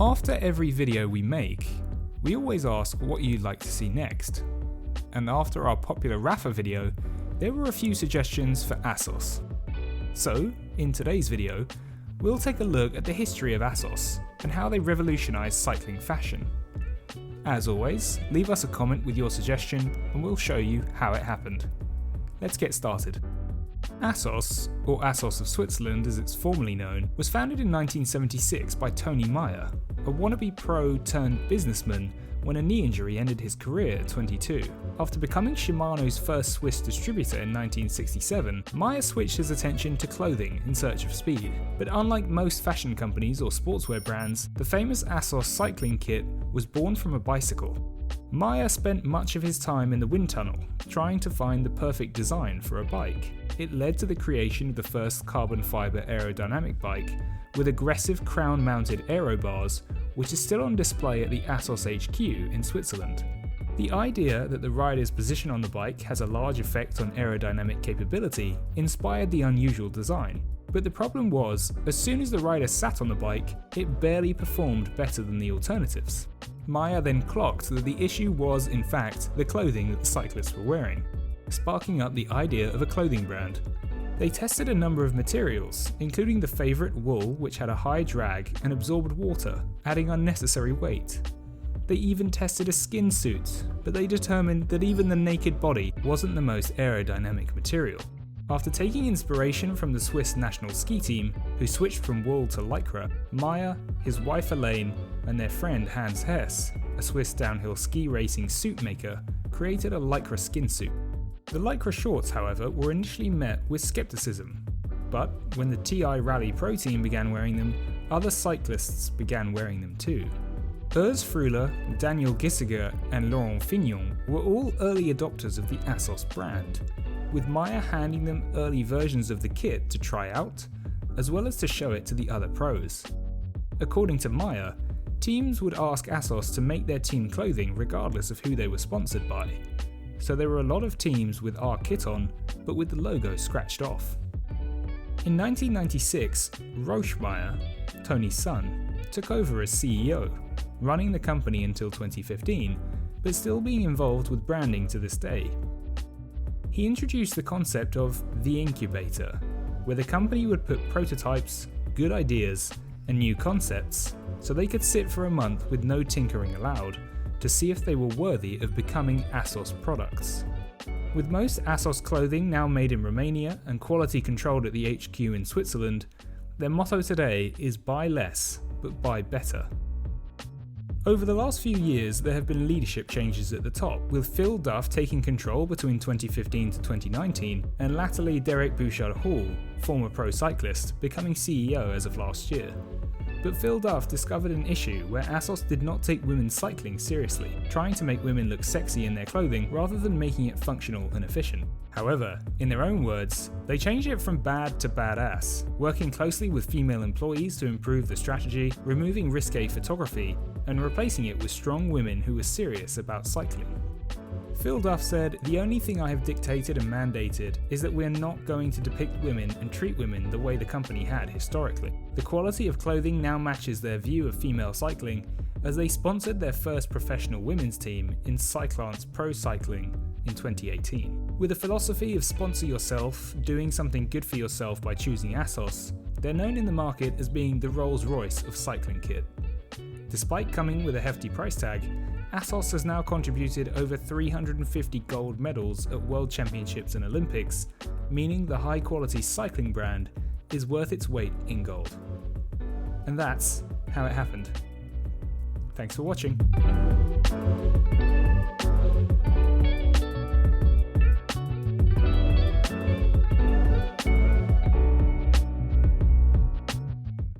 After every video we make, we always ask what you'd like to see next. And after our popular Rafa video, there were a few suggestions for Assos. So, in today's video, we'll take a look at the history of Assos and how they revolutionized cycling fashion. As always, leave us a comment with your suggestion and we'll show you how it happened. Let's get started. Assos, or Assos of Switzerland as it's formerly known, was founded in 1976 by Toni Maier, a wannabe pro turned businessman when a knee injury ended his career at 22. After becoming Shimano's first Swiss distributor in 1967, Maier switched his attention to clothing in search of speed. But unlike most fashion companies or sportswear brands, the famous Assos Cycling Kit was born from a bicycle. Maier spent much of his time in the wind tunnel, trying to find the perfect design for a bike. It led to the creation of the first carbon fibre aerodynamic bike, with aggressive crown-mounted aero bars, which is still on display at the Assos HQ in Switzerland. The idea that the rider's position on the bike has a large effect on aerodynamic capability inspired the unusual design. But the problem was, as soon as the rider sat on the bike, it barely performed better than the alternatives. Maier then clocked that the issue was, in fact, the clothing that the cyclists were wearing, sparking up the idea of a clothing brand. They tested a number of materials, including the favourite wool, which had a high drag and absorbed water, adding unnecessary weight. They even tested a skin suit, but they determined that even the naked body wasn't the most aerodynamic material. After taking inspiration from the Swiss national ski team, who switched from wool to Lycra, Maier, his wife Elaine, and their friend Hans Hess, a Swiss downhill ski racing suit maker, created a Lycra skin suit. The Lycra shorts, however, were initially met with skepticism, but when the TI Rally Pro team began wearing them, other cyclists began wearing them too. Urs Frühler, Daniel Gissiger, and Laurent Fignon were all early adopters of the Assos brand, with Maier handing them early versions of the kit to try out, as well as to show it to the other pros. According to Maier, teams would ask Assos to make their team clothing regardless of who they were sponsored by. So there were a lot of teams with our kit on, but with the logo scratched off. In 1996, Roche Maier, Toni's son, took over as CEO, running the company until 2015, but still being involved with branding to this day. He introduced the concept of the Incubator, where the company would put prototypes, good ideas, and new concepts, so they could sit for a month with no tinkering allowed, to see if they were worthy of becoming Assos products. With most Assos clothing now made in Romania and quality controlled at the HQ in Switzerland, their motto today is buy less, but buy better. Over the last few years, there have been leadership changes at the top, with Phil Duff taking control between 2015 to 2019, and latterly Derek Bouchard-Hall, former pro cyclist, becoming CEO as of last year. But Phil Duff discovered an issue where Assos did not take women's cycling seriously, trying to make women look sexy in their clothing rather than making it functional and efficient. However, in their own words, they changed it from bad to badass, working closely with female employees to improve the strategy, removing risque photography, and replacing it with strong women who were serious about cycling. Phil Duff said, "The only thing I have dictated and mandated is that we're not going to depict women and treat women the way the company had historically. The quality of clothing now matches their view of female cycling, as they sponsored their first professional women's team in Cyclance Pro Cycling in 2018. With a philosophy of sponsor yourself, doing something good for yourself by choosing Assos, they're known in the market as being the Rolls-Royce of Cycling Kit. Despite coming with a hefty price tag, Assos has now contributed over 350 gold medals at World Championships and Olympics, meaning the high-quality cycling brand is worth its weight in gold." And that's how it happened. Thanks for watching.